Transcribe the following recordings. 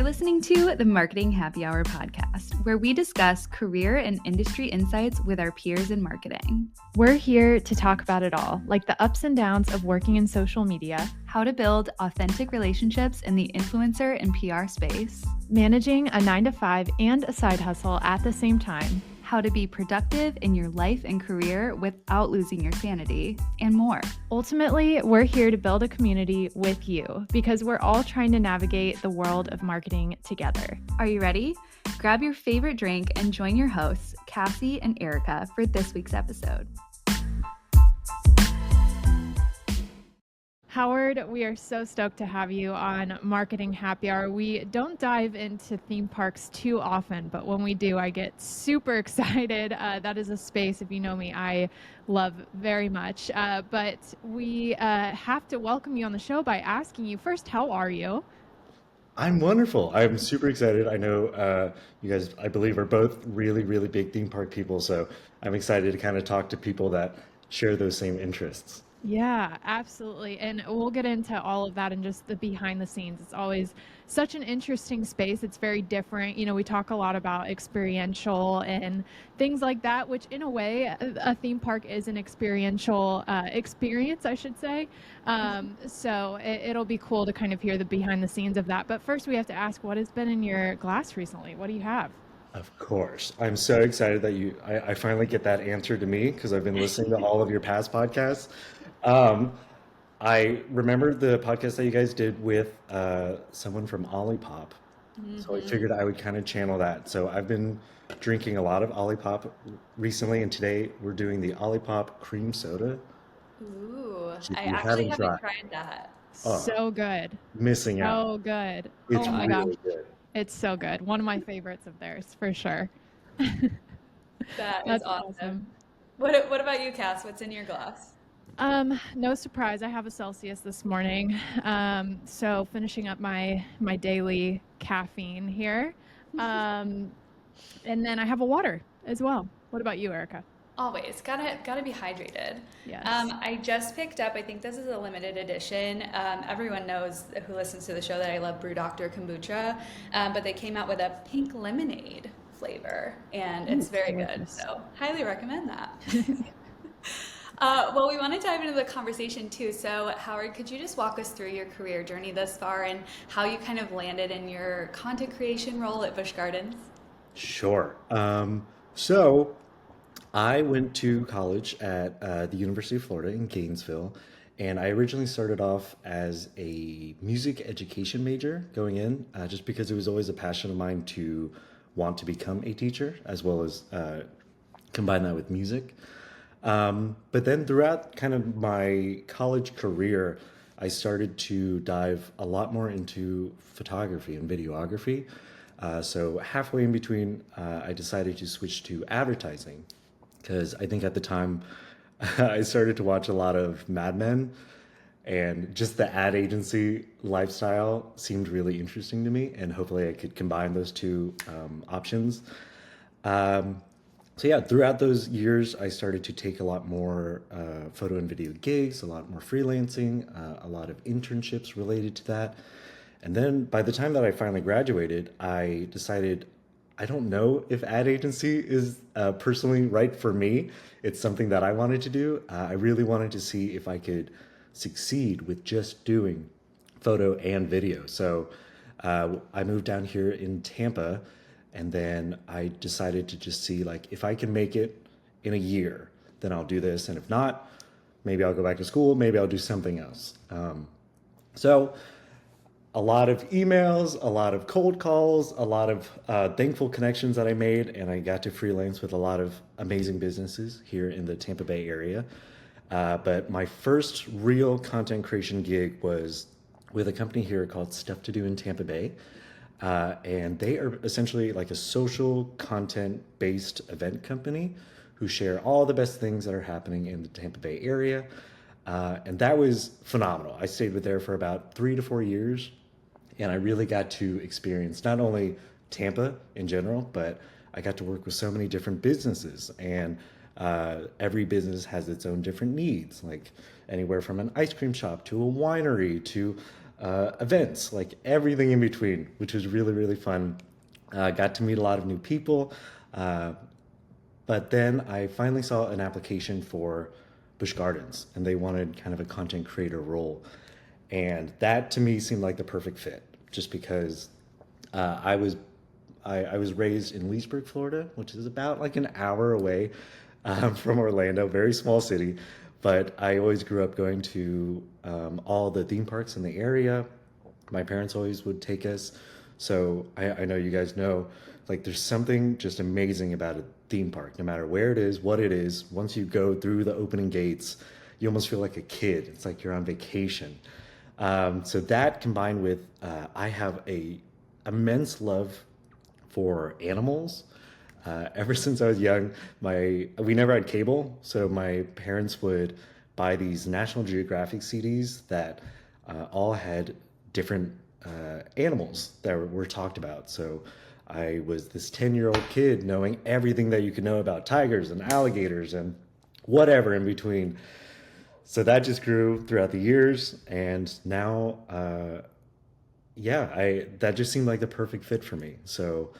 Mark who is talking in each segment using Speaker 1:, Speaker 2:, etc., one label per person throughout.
Speaker 1: You're listening to the Marketing Happy Hour podcast, where we discuss career and industry insights with our peers in marketing.
Speaker 2: We're here to talk about it all, like the ups and downs of working in social media,
Speaker 1: how to build authentic relationships in the influencer and PR space,
Speaker 2: managing a 9-to-5 and a side hustle at the same time,
Speaker 1: how to be productive in your life and career without losing your sanity, and more.
Speaker 2: Ultimately, we're here to build a community with you because we're all trying to navigate the world of marketing together.
Speaker 1: Are you ready? Grab your favorite drink and join your hosts, Cassie and Erica, for this week's episode.
Speaker 2: Howard, we are so stoked to have you on Marketing Happy Hour. We don't dive into theme parks too often, but when we do, I get super excited. That is a space, if you know me, I love very much. But we have to welcome you on the show by asking you first, how are you?
Speaker 3: I'm wonderful. I'm super excited. I know you guys, I believe, are both really, really big theme park people. So I'm excited to kind of talk to people that share those same interests.
Speaker 2: Yeah, absolutely. And we'll get into all of that and just the behind the scenes. It's always such an interesting space. It's very different. You know, we talk a lot about experiential and things like that, which in a way, a theme park is an experiential experience, I should say. So it'll be cool to kind of hear the behind the scenes of that. But first, we have to ask, what has been in your glass recently? What do you have?
Speaker 3: Of course. I'm so excited that I finally get that answer to me because I've been listening to all of your past podcasts. Um, I remember the podcast that you guys did with someone from Olipop. So I figured I would kind of channel that. So I've been drinking a lot of Olipop recently, and today we're doing the Olipop cream soda.
Speaker 4: Ooh,
Speaker 3: Which if
Speaker 4: I
Speaker 3: you
Speaker 4: actually
Speaker 3: haven't
Speaker 4: haven't
Speaker 3: tried,
Speaker 4: tried that.
Speaker 3: oh,
Speaker 2: So good.
Speaker 3: missing out.
Speaker 2: So good.
Speaker 3: It's
Speaker 2: Oh my
Speaker 4: Yeah,
Speaker 2: gosh.
Speaker 3: really good.
Speaker 2: It's so good. One of my favorites of theirs, for sure.
Speaker 4: that is
Speaker 2: That's
Speaker 4: awesome.
Speaker 2: awesome.
Speaker 4: What about you, Cass? What's in your glass?
Speaker 2: No surprise. I have a Celsius this morning. So finishing up my daily caffeine here. Um, and then I have a water as well. What about you, Erica?
Speaker 4: Always gotta be hydrated.
Speaker 2: Yes.
Speaker 4: I just picked up. I think this is a limited edition. Everyone knows who listens to the show that I love Brew Doctor kombucha, but they came out with a pink lemonade flavor, and
Speaker 2: Ooh,
Speaker 4: it's very good.
Speaker 2: delicious.
Speaker 4: So highly recommend that. Well, we want to dive into the conversation too. So, Howard, could you just walk us through your career journey thus far and how you kind of landed in your content creation role at Busch Gardens?
Speaker 3: Sure. So I went to college at the University of Florida in Gainesville, and I originally started off as a music education major going in, just because it was always a passion of mine to want to become a teacher, as well as combine that with music. But then throughout kind of my college career, I started to dive a lot more into photography and videography. So halfway in between, I decided to switch to advertising because I think at the time I started to watch a lot of Mad Men, and just the ad agency lifestyle seemed really interesting to me, and hopefully I could combine those two options. Um, so yeah, throughout those years, I started to take a lot more photo and video gigs, a lot more freelancing, a lot of internships related to that. And then by the time that I finally graduated, I decided I don't know if ad agency is personally right for me. It's something that I wanted to do. I really wanted to see if I could succeed with just doing photo and video. So I moved down here in Tampa, and then I decided to just see like if I can make it in a year, then I'll do this, and if not, maybe I'll go back to school. Maybe I'll do something else. So a lot of emails, a lot of cold calls, a lot of thankful connections that I made, and I got to freelance with a lot of amazing businesses here in the Tampa Bay area. But my first real content creation gig was with a company here called Stuff to Do in Tampa Bay. And they are essentially like a social content based event company who share all the best things that are happening in the Tampa Bay area. And that was phenomenal. I stayed with there for about 3 to 4 years, and I really got to experience not only Tampa in general, but I got to work with so many different businesses, and every business has its own different needs, like anywhere from an ice cream shop to a winery to events, like everything in between, which was really, really fun. Got to meet a lot of new people. Uh, but then I finally saw an application for Busch Gardens, and they wanted kind of a content creator role. And that to me seemed like the perfect fit, just because uh, I was I was raised in Leesburg, Florida, which is about like an hour away from Orlando, very small city. But I always grew up going to all the theme parks in the area. My parents always would take us. So I know you guys know, like there's something just amazing about a theme park, no matter where it is, what it is. Once you go through the opening gates, you almost feel like a kid. It's like you're on vacation. So that combined with I have a immense love for animals. Ever since I was young, my we never had cable, so my parents would buy these National Geographic CDs that all had different animals that were talked about. So I was this 10-year-old kid knowing everything that you could know about tigers and alligators and whatever in between. So that just grew throughout the years, and now, yeah, I that just seemed like the perfect fit for me. So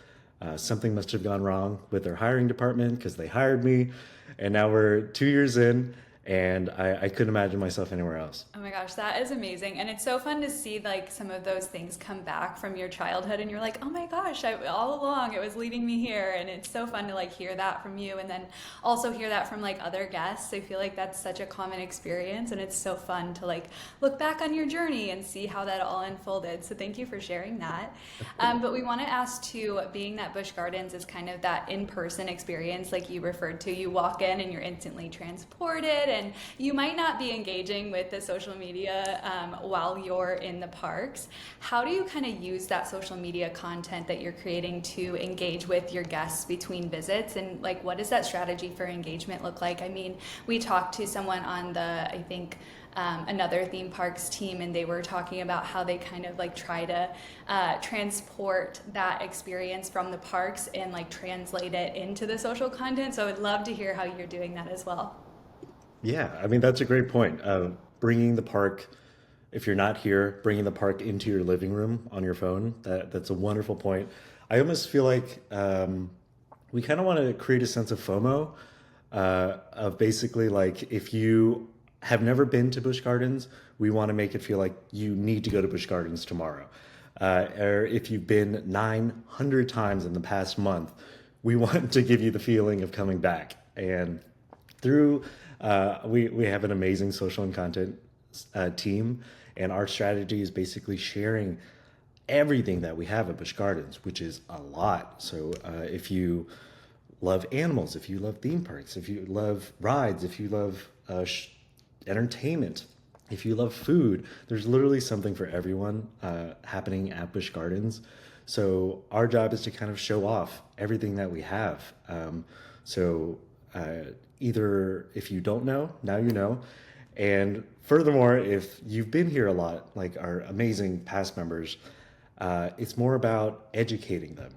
Speaker 3: something must have gone wrong with their hiring department because they hired me, and now we're 2 years in, and I couldn't imagine myself anywhere else.
Speaker 4: Oh my gosh, that is amazing. And it's so fun to see like some of those things come back from your childhood and you're like, oh my gosh, all along it was leading me here. And it's so fun to like hear that from you and then also hear that from like other guests. I feel like that's such a common experience and it's so fun to like look back on your journey and see how that all unfolded. So thank you for sharing that. But we want to ask too, being that Busch Gardens is kind of that in-person experience like you referred to, you walk in and you're instantly transported and you might not be engaging with the social media while you're in the parks. How do you kind of use that social media content that you're creating to engage with your guests between visits? And like, what does that strategy for engagement look like? I mean, we talked to someone on the, I think, another theme parks team, and they were talking about how they kind of like try to transport that experience from the parks and like translate it into the social content. So I would love to hear how you're doing that as well.
Speaker 3: Yeah, I mean that's a great point. Bringing the park, if you're not here, bringing the park into your living room on your phone. That's a wonderful point. I almost feel like we kind of want to create a sense of FOMO, of basically like if you have never been to Busch Gardens, we want to make it feel like you need to go to Busch Gardens tomorrow. Or if you've been 900 times in the past month, we want to give you the feeling of coming back. And through we have an amazing social and content team, and our strategy is basically sharing everything that we have at Busch Gardens, which is a lot. So if you love animals, if you love theme parks, if you love rides, if you love entertainment, if you love food, there's literally something for everyone happening at Busch Gardens. So our job is to kind of show off everything that we have. So either if you don't know, now you know. And furthermore, if you've been here a lot, like our amazing past members, it's more about educating them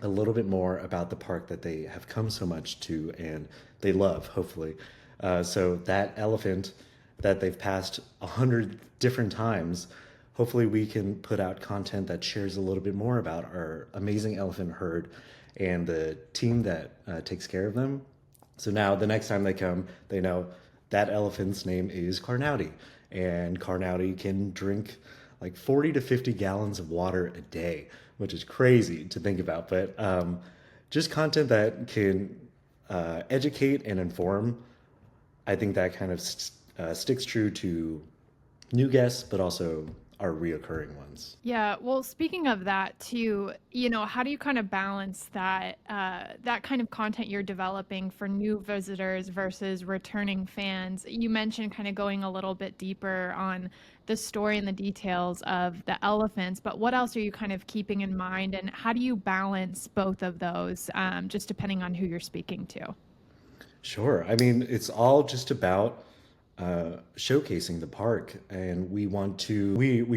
Speaker 3: a little bit more about the park that they have come so much to and they love, hopefully. So that elephant that they've passed 100 different times, hopefully we can put out content that shares a little bit more about our amazing elephant herd and the team that takes care of them. So now the next time they come, they know that elephant's name is Carnauty, and Carnauty can drink like 40 to 50 gallons of water a day, which is crazy to think about. But just content that can educate and inform, I think that kind of sticks true to new guests, but also our reoccurring ones.
Speaker 2: Yeah, well, speaking of that too, how do you kind of balance that that kind of content you're developing for new visitors versus returning fans? You mentioned kind of going a little bit deeper on the story and the details of the elephants, but what else are you kind of keeping in mind, and how do you balance both of those, just depending on who you're speaking to?
Speaker 3: Sure. I mean, it's all just about showcasing the park, and we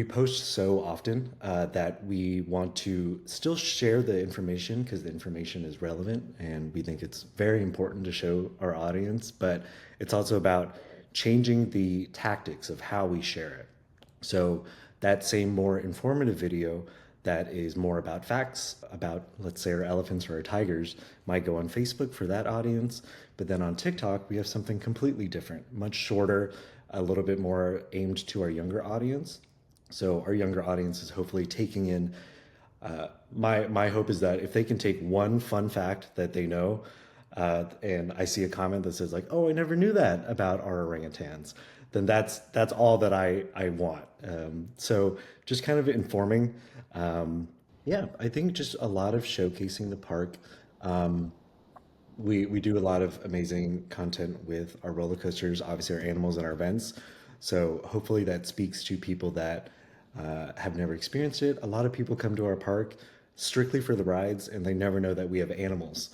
Speaker 3: post so often that we want to still share the information because the information is relevant, and we think it's very important to show our audience. But it's also about changing the tactics of how we share it. So that same more informative video that is more about facts about, let's say, our elephants or our tigers might go on Facebook for that audience. But then on TikTok, we have something completely different, much shorter, a little bit more aimed to our younger audience. So our younger audience is hopefully taking in, my hope is that if they can take one fun fact that they know, and I see a comment that says like, "Oh, I never knew that about our orangutans," then that's all that I want. So just kind of informing. Yeah, I think just a lot of showcasing the park. Um, we do a lot of amazing content with our roller coasters, obviously our animals and our events. So hopefully that speaks to people that have never experienced it. A lot of people come to our park strictly for the rides, and they never know that we have animals.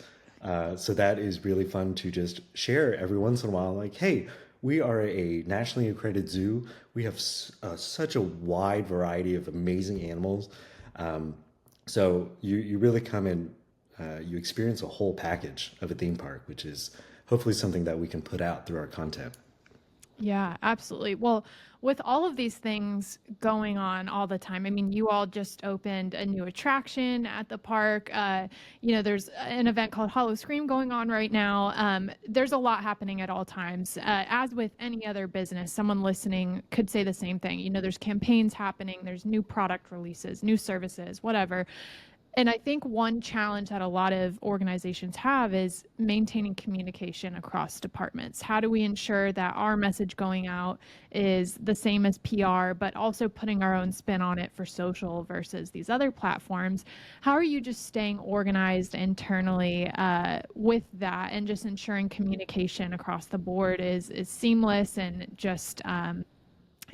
Speaker 3: So that is really fun to just share every once in a while. Like, hey, we are a nationally accredited zoo. We have such a wide variety of amazing animals. Um, so you really come in, you experience a whole package of a theme park, which is hopefully something that we can put out through our content.
Speaker 2: Yeah, absolutely. Well, with all of these things going on all the time, I mean, you all just opened a new attraction at the park. There's an event called Howl-O-Scream going on right now. There's a lot happening at all times. As with any other business, someone listening could say the same thing. There's campaigns happening, there's new product releases, new services, whatever. And I think one challenge that a lot of organizations have is maintaining communication across departments. How do we ensure that our message going out is the same as PR, but also putting our own spin on it for social versus these other platforms? How are you just staying organized internally with that and just ensuring communication across the board is seamless and just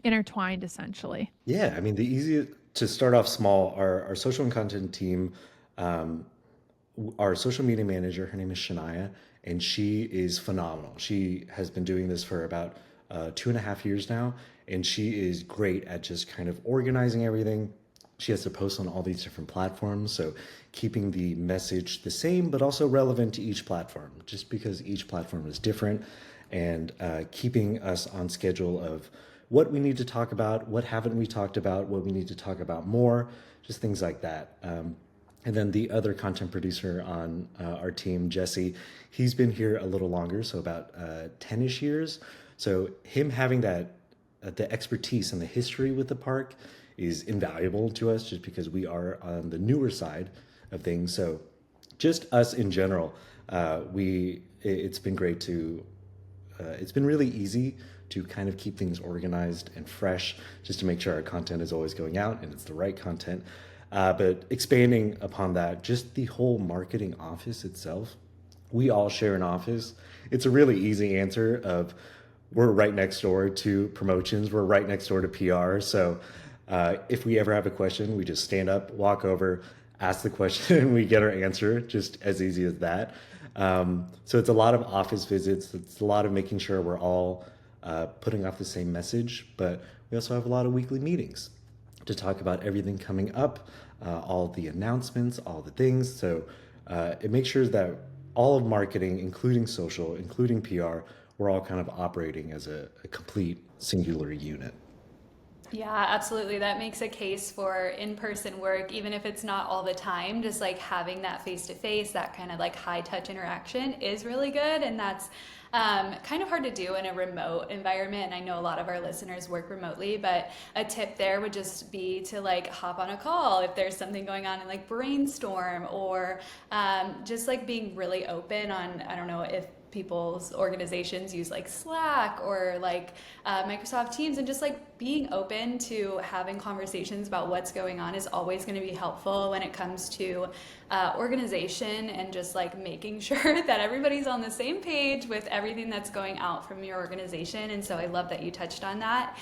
Speaker 2: intertwined essentially?
Speaker 3: Yeah, I mean, the easiest to start off small, our social and content team, um, our social media manager, her name is Shania, and she is phenomenal. She has been doing this for about 2.5 years now, and she is great at just kind of organizing everything. She has to post on all these different platforms, so keeping the message the same, but also relevant to each platform, just because each platform is different, and keeping us on schedule of what we need to talk about, what haven't we talked about, what we need to talk about more, just things like that. And then the other content producer on our team, Jesse, he's been here a little longer, so about 10-ish years. So him having that the expertise and the history with the park is invaluable to us, just because we are on the newer side of things. So just us in general, it's been great to it's been really easy to kind of keep things organized and fresh, just to make sure our content is always going out and it's the right content. But expanding upon that, just the whole marketing office itself, we all share an office. It's a really easy answer of, we're right next door to promotions, we're right next door to PR. So if we ever have a question, we just stand up, walk over, ask the question, and we get our answer, just as easy as that. So it's a lot of office visits. It's a lot of making sure we're all putting off the same message, but we also have a lot of weekly meetings to talk about everything coming up, all the announcements, all the things. So it makes sure that all of marketing, including social, including PR, we're all kind of operating as a complete singular unit.
Speaker 4: Yeah, absolutely. That makes a case for in-person work, even if it's not all the time. Just like having that face-to-face, that kind of like high-touch interaction is really good. And that's kind of hard to do in a remote environment. And I know a lot of our listeners work remotely, but a tip there would just be to like hop on a call if there's something going on and like brainstorm, or just like being really open on, I don't know if people's organizations use like Slack or like Microsoft Teams, and just like being open to having conversations about what's going on is always going to be helpful when it comes to organization, and just like making sure that everybody's on the same page with everything that's going out from your organization. And so I love that you touched on that.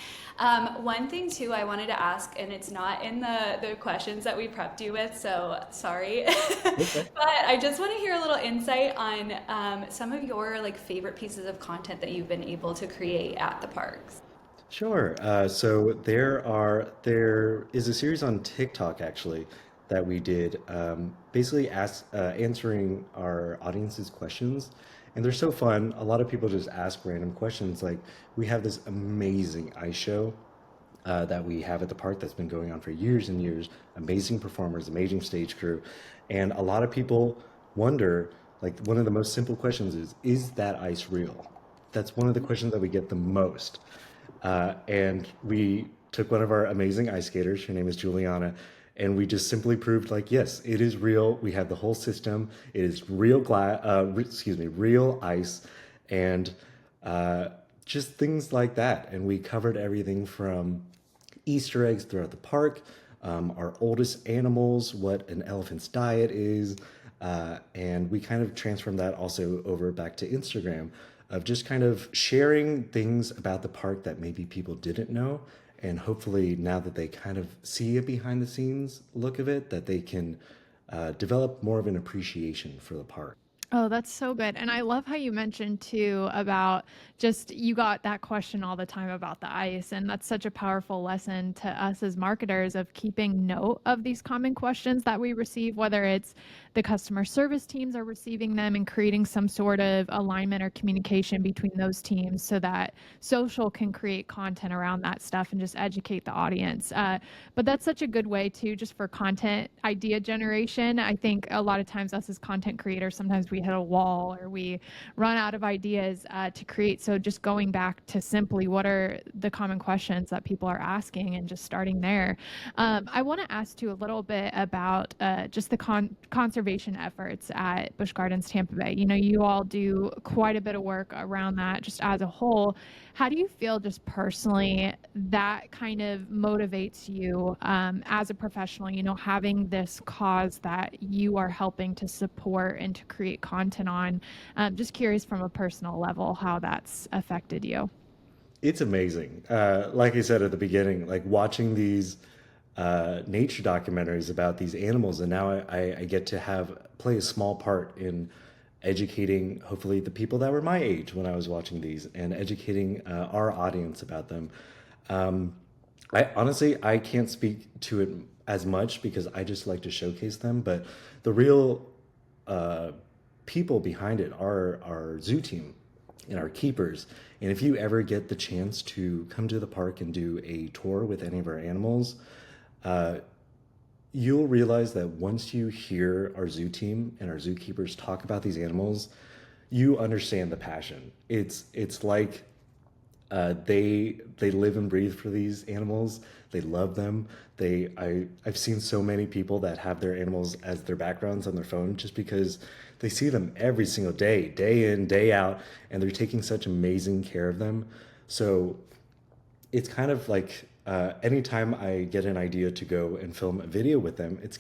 Speaker 4: One thing too I wanted to ask, and it's not in the questions that we prepped you with, so sorry,
Speaker 3: Okay.
Speaker 4: but I just want to hear a little insight on some of your like favorite pieces of content that you've been able to create at the parks.
Speaker 3: Sure. So there is a series on TikTok actually that we did, basically answering our audience's questions, and they're so fun. A lot of people just ask random questions. Like, we have this amazing ice show that we have at the park that's been going on for years and years. Amazing performers, amazing stage crew. And a lot of people wonder, like, one of the most simple questions is that ice real? That's one of the questions that we get the most. And we took one of our amazing ice skaters, her name is Juliana, and we just simply proved like, yes, it is real. We have the whole system. It is real real ice, and uh, just things like that. And we covered everything from Easter eggs throughout the park, our oldest animals, what an elephant's diet is, and we kind of transformed that also over back to Instagram of just kind of sharing things about the park that maybe people didn't know. And hopefully, now that they kind of see a behind the scenes look of it, that they can develop more of an appreciation for the park.
Speaker 2: Oh, that's so good. And I love how you mentioned too about just you got that question all the time about the ice. And that's such a powerful lesson to us as marketers of keeping note of these common questions that we receive, whether it's the customer service teams are receiving them and creating some sort of alignment or communication between those teams so that social can create content around that stuff and just educate the audience. But that's such a good way too, just for content idea generation. I think a lot of times us as content creators, sometimes we hit a wall or we run out of ideas to create. So just going back to simply what are the common questions that people are asking and just starting there. I want to ask you a little bit about just the conservation efforts at Busch Gardens Tampa Bay. You know, you all do quite a bit of work around that just as a whole. How do you feel just personally that kind of motivates you as a professional, you know, having this cause that you are helping to support and to create content on? Just curious from a personal level how that's affected you.
Speaker 3: It's amazing. Like I said at the beginning, like watching these nature documentaries about these animals, and now I get to play a small part in educating, hopefully, the people that were my age when I was watching these, and educating our audience about them. I honestly I can't speak to it as much because I just like to showcase them, but the real uh, people behind it are our zoo team and our keepers. And if you ever get the chance to come to the park and do a tour with any of our animals, uh, you'll realize that once you hear our zoo team and our zookeepers talk about these animals, you understand the passion. It's like they live and breathe for these animals. They love them. I've seen so many people that have their animals as their backgrounds on their phone just because they see them every single day, day in, day out, and they're taking such amazing care of them. So it's kind of like anytime I get an idea to go and film a video with them, it's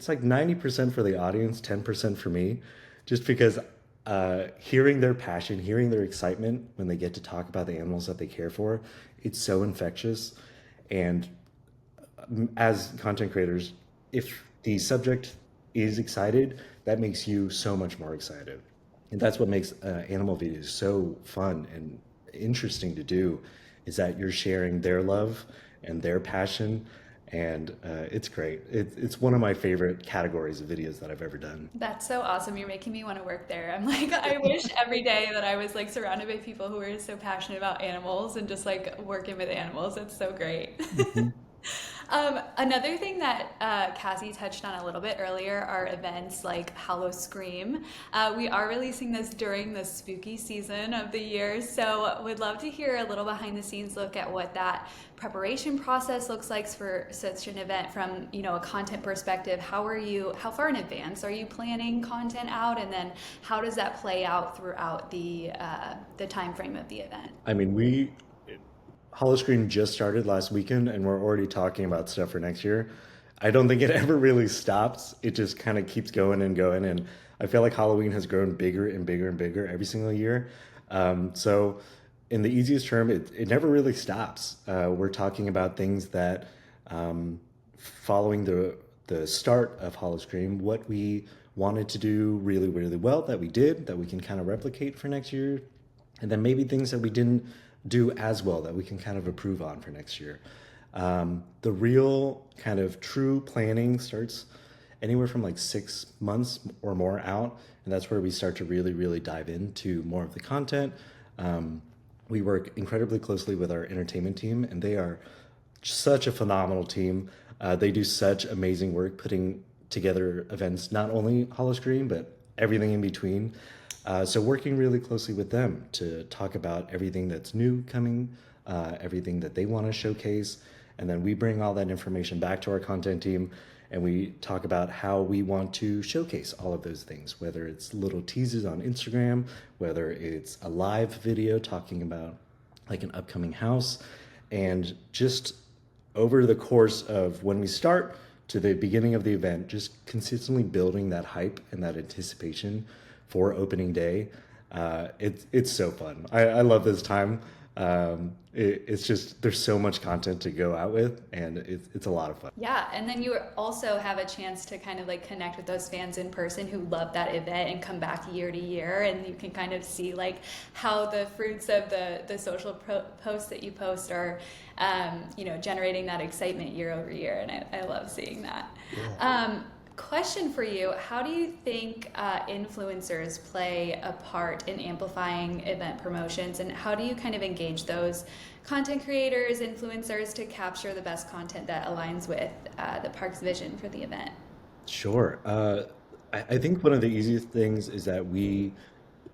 Speaker 3: like 90% for the audience, 10% for me, just because hearing their passion, hearing their excitement when they get to talk about the animals that they care for, it's so infectious. And as content creators, if the subject is excited, that makes you so much more excited. And that's what makes animal videos so fun and interesting to do, is that you're sharing their love and their passion, and it's great. It's one of my favorite categories of videos that I've ever done.
Speaker 4: That's so awesome. You're making me want to work there. I'm like, I wish every day that I was like surrounded by people who were so passionate about animals and just like working with animals. It's so great.
Speaker 3: Mhm.
Speaker 4: Another thing that Cassie touched on a little bit earlier are events like Howl-O-Scream. We are releasing this during the spooky season of the year, so would love to hear a little behind the scenes look at what that preparation process looks like for such an event from, you know, a content perspective. How far in advance are you planning content out, and then how does that play out throughout the time frame of the event?
Speaker 3: I mean, Howl-O-Scream just started last weekend, and we're already talking about stuff for next year. I don't think it ever really stops. It just kind of keeps going and going, and I feel like Halloween has grown bigger and bigger and bigger every single year. So, in the easiest term, it never really stops. We're talking about things that, following the start of Howl-O-Scream, what we wanted to do really, really well that we did, that we can kind of replicate for next year, and then maybe things that we didn't do as well that we can kind of improve on for next year. The real kind of true planning starts anywhere from like 6 months or more out, and that's where we start to really, really dive into more of the content. we work incredibly closely with our entertainment team, and they are such a phenomenal team. They do such amazing work putting together events, not only Howl-O-Scream, but everything in between. So working really closely with them to talk about everything that's new coming, everything that they want to showcase, and then we bring all that information back to our content team, and we talk about how we want to showcase all of those things, whether it's little teases on Instagram, whether it's a live video talking about like an upcoming house, and just over the course of when we start to the beginning of the event, just consistently building that hype and that anticipation for opening day. It's so fun. I love this time. It's just, there's so much content to go out with, and it's a lot of fun.
Speaker 4: Yeah, and then you also have a chance to kind of like connect with those fans in person who love that event and come back year to year, and you can kind of see like how the fruits of the social posts that you post are, generating that excitement year over year, and I love seeing that. Yeah. Question for you, how do you think influencers play a part in amplifying event promotions, and how do you kind of engage those content creators, influencers to capture the best content that aligns with the park's vision for the event?
Speaker 3: Sure. I think one of the easiest things is that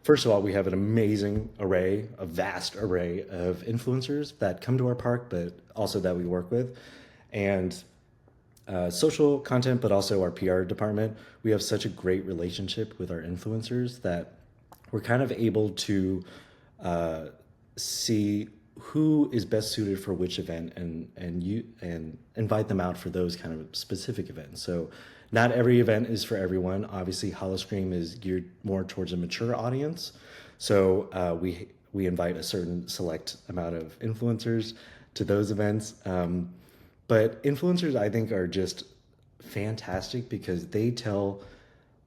Speaker 3: first of all, we have an amazing array, a vast array of influencers that come to our park, but also that we work with. And social content, but also our PR department, we have such a great relationship with our influencers that we're kind of able to see who is best suited for which event and invite them out for those kind of specific events. So not every event is for everyone. Obviously, Howl-O-Scream is geared more towards a mature audience. So we invite a certain select amount of influencers to those events. But influencers, I think, are just fantastic because they tell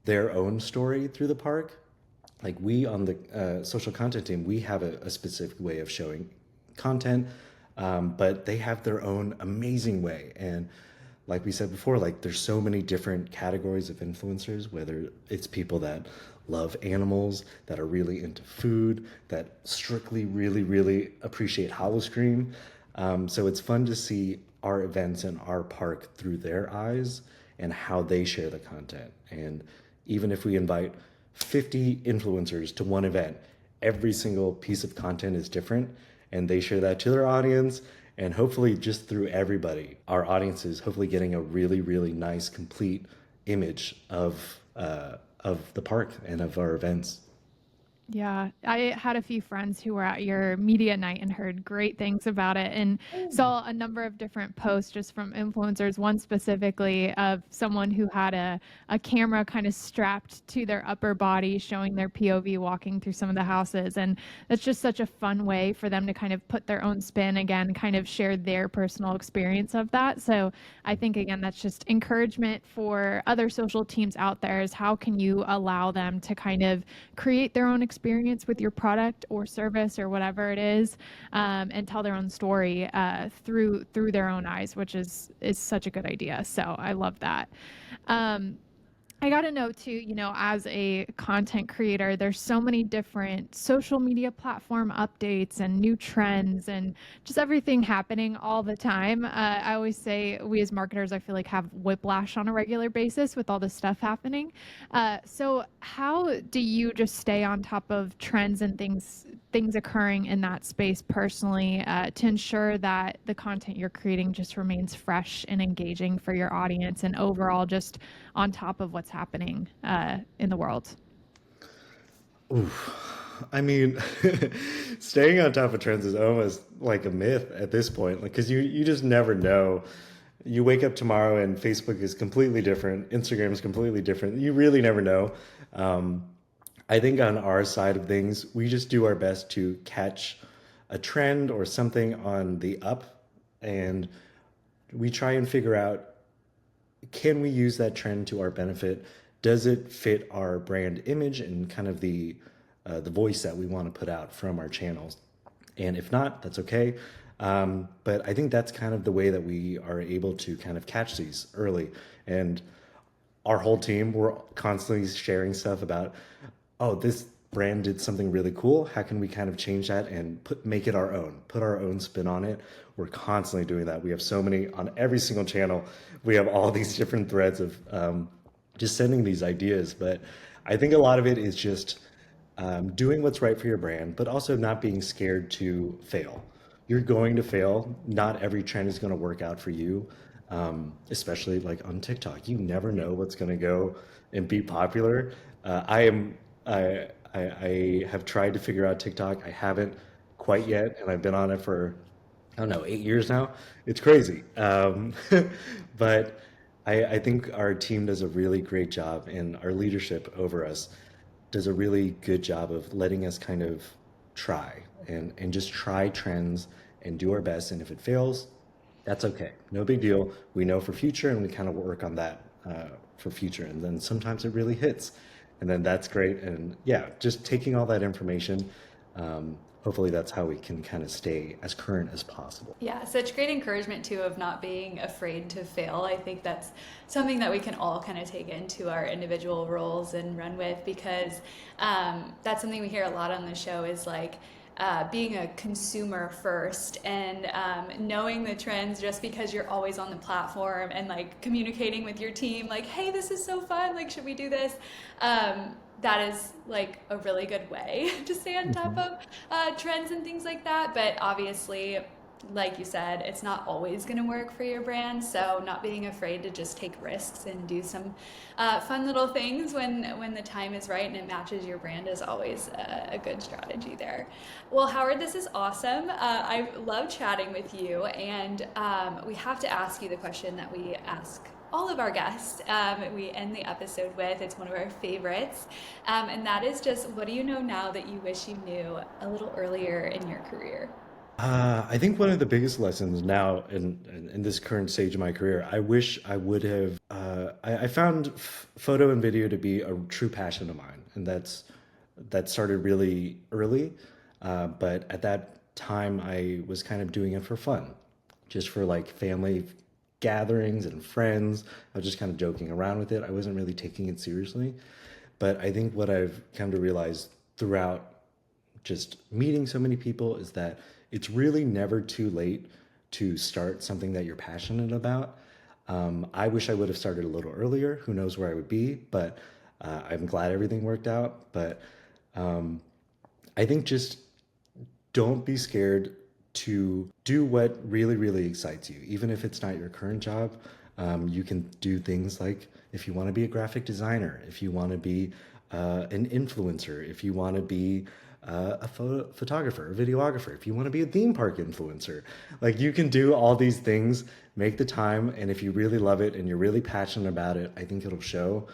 Speaker 3: their own story through the park. Like we on the social content team, we have a specific way of showing content, but they have their own amazing way. And like we said before, like there's so many different categories of influencers, whether it's people that love animals, that are really into food, that strictly really, really appreciate Howl-O-Scream. So it's fun to see our events in our park through their eyes and how they share the content. And even if we invite 50 influencers to one event, every single piece of content is different, and they share that to their audience. And hopefully just through everybody, our audience is hopefully getting a really, really nice, complete image of the park and of our events.
Speaker 2: Yeah, I had a few friends who were at your media night and heard great things about it, and saw a number of different posts just from influencers, one specifically of someone who had a camera kind of strapped to their upper body showing their POV walking through some of the houses. And that's just such a fun way for them to kind of put their own spin, again, kind of share their personal experience of that. So I think, again, that's just encouragement for other social teams out there, is how can you allow them to kind of create their own experience with your product or service or whatever it is, and tell their own story through their own eyes, which is such a good idea. So I love that. I got to know too, as a content creator, there's so many different social media platform updates and new trends and just everything happening all the time. I always say we as marketers, I feel like, have whiplash on a regular basis with all this stuff happening. So how do you just stay on top of trends and things occurring in that space personally, to ensure that the content you're creating just remains fresh and engaging for your audience, and overall just on top of what's happening in the world?
Speaker 3: Oof. I mean, staying on top of trends is almost like a myth at this point, like, because you just never know. You wake up tomorrow and Facebook is completely different, Instagram is completely different. You really never know. I think on our side of things, we just do our best to catch a trend or something on the up, and we try and figure out, can we use that trend to our benefit? Does it fit our brand image and kind of the voice that we want to put out from our channels? And if not, that's okay. But I think that's kind of the way that we are able to kind of catch these early. And our whole team, we're constantly sharing stuff about, oh, this brand did something really cool. How can we kind of change that and make it our own, put our own spin on it? We're constantly doing that. We have so many on every single channel. We have all these different threads of just sending these ideas. But I think a lot of it is just doing what's right for your brand, but also not being scared to fail. You're going to fail. Not every trend is going to work out for you, especially like on TikTok. You never know what's going to go and be popular. I have tried to figure out TikTok. I haven't quite yet, and I've been on it for, I don't know, 8 years now. It's crazy. But I think our team does a really great job, and our leadership over us does a really good job of letting us kind of try and just try trends and do our best. And if it fails, that's okay. No big deal. We know for future, and we kind of work on that for future. And then sometimes it really hits, and then that's great. And yeah, just taking all that information. Hopefully that's how we can kind of stay as current as possible.
Speaker 4: Yeah, such great encouragement too of not being afraid to fail. I think that's something that we can all kind of take into our individual roles and run with, because that's something we hear a lot on the show is like being a consumer first, and knowing the trends just because you're always on the platform and like communicating with your team like, hey, this is so fun, like should we do this? That is like a really good way to stay on top of trends and things like that. But obviously, like you said, it's not always going to work for your brand. So not being afraid to just take risks and do some fun little things when the time is right and it matches your brand is always a good strategy there. Well, Howard, this is awesome. I love chatting with you, and we have to ask you the question that we ask all of our guests. We end the episode with, it's one of our favorites, and that is just, what do you know now that you wish you knew a little earlier in your career?
Speaker 3: I think one of the biggest lessons now in this current stage of my career, I wish I would have. I found photo and video to be a true passion of mine, and that started really early. But at that time, I was kind of doing it for fun, just for like family gatherings and friends. I was just kind of joking around with it. I wasn't really taking it seriously. But I think what I've come to realize throughout just meeting so many people is that it's really never too late to start something that you're passionate about. I wish I would have started a little earlier. Who knows where I would be, but I'm glad everything worked out. But I think just don't be scared to do what really, really excites you. Even if it's not your current job, you can do things like, if you want to be a graphic designer, if you want to be an influencer, if you want to be a photographer, a videographer, if you want to be a theme park influencer, like you can do all these things, make the time. And if you really love it and you're really passionate about it, I think it'll show.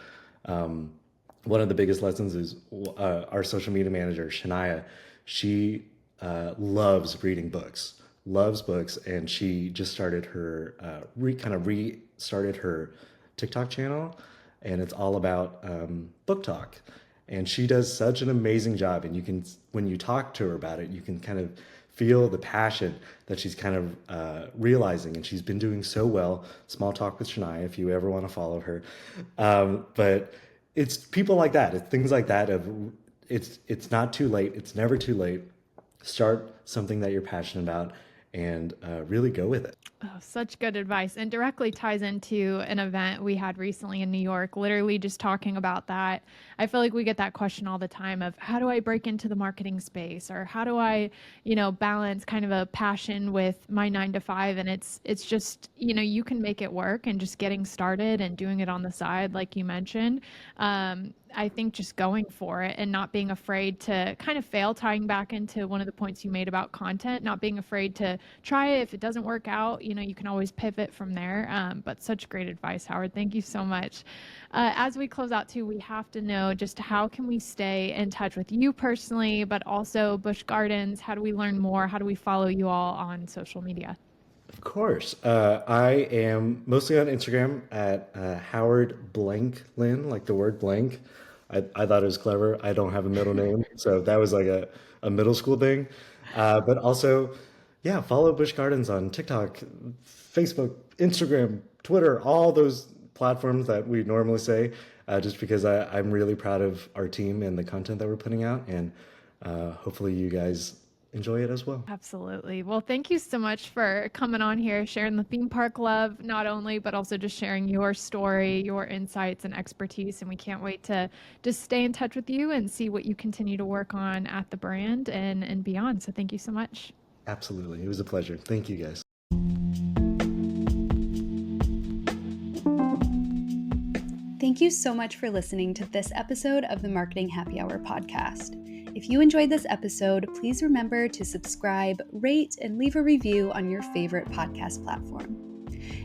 Speaker 3: One of the biggest lessons is our social media manager, Shania. She loves reading books, loves books, and she just started her restarted her TikTok channel, and it's all about book talk. And she does such an amazing job, and you can, when you talk to her about it, you can kind of feel the passion that she's kind of realizing, and she's been doing so well. Small Talk with Shania, if you ever want to follow her. But it's people like that, it's things like that of it's not too late, it's never too late. Start something that you're passionate about and really go with it.
Speaker 2: Oh, such good advice, and directly ties into an event we had recently in New York, literally just talking about that. I feel like we get that question all the time of, how do I break into the marketing space, or how do I, balance kind of a passion with my 9 to 5? And it's just, you can make it work, and just getting started and doing it on the side, like you mentioned. I think just going for it and not being afraid to kind of fail, tying back into one of the points you made about content, not being afraid to try it. If it doesn't work out, you can always pivot from there. But such great advice, Howard. Thank you so much. As we close out too, we have to know just how can we stay in touch with you personally, but also Busch Gardens? How do we learn more? How do we follow you all on social media?
Speaker 3: Of course. I am mostly on Instagram at Howard Blank Lynn, like the word blank. I thought it was clever. I don't have a middle name, so that was like a middle school thing. But also, yeah, follow Busch Gardens on TikTok, Facebook, Instagram, Twitter, all those platforms that we normally say. just because I'm really proud of our team and the content that we're putting out, and hopefully you guys enjoy it as well.
Speaker 2: Absolutely. Well, thank you so much for coming on here, sharing the theme park love, not only, but also just sharing your story, your insights and expertise. And we can't wait to just stay in touch with you and see what you continue to work on at the brand and beyond. So thank you so much.
Speaker 3: Absolutely. It was a pleasure. Thank you guys.
Speaker 1: Thank you so much for listening to this episode of the Marketing Happy Hour podcast. If you enjoyed this episode, please remember to subscribe, rate, and leave a review on your favorite podcast platform.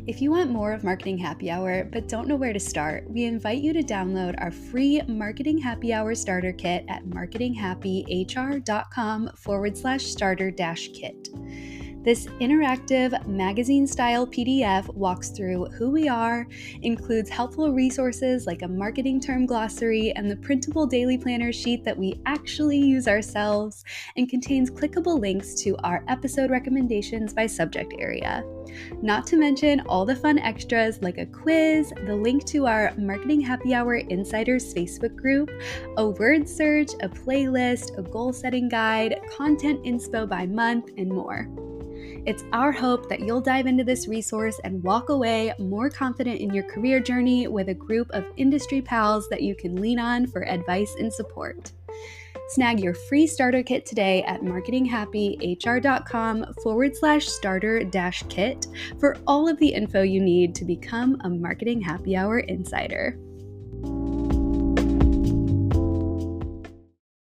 Speaker 1: If you want more of Marketing Happy Hour but don't know where to start, we invite you to download our free Marketing Happy Hour starter kit at marketinghappyhr.com/starter-kit. This interactive magazine-style PDF walks through who we are, includes helpful resources like a marketing term glossary and the printable daily planner sheet that we actually use ourselves, and contains clickable links to our episode recommendations by subject area. Not to mention all the fun extras like a quiz, the link to our Marketing Happy Hour Insiders Facebook group, a word search, a playlist, a goal-setting guide, content inspo by month, and more. It's our hope that you'll dive into this resource and walk away more confident in your career journey with a group of industry pals that you can lean on for advice and support. Snag your free starter kit today at marketinghappyhr.com/starter-kit for all of the info you need to become a Marketing Happy Hour insider.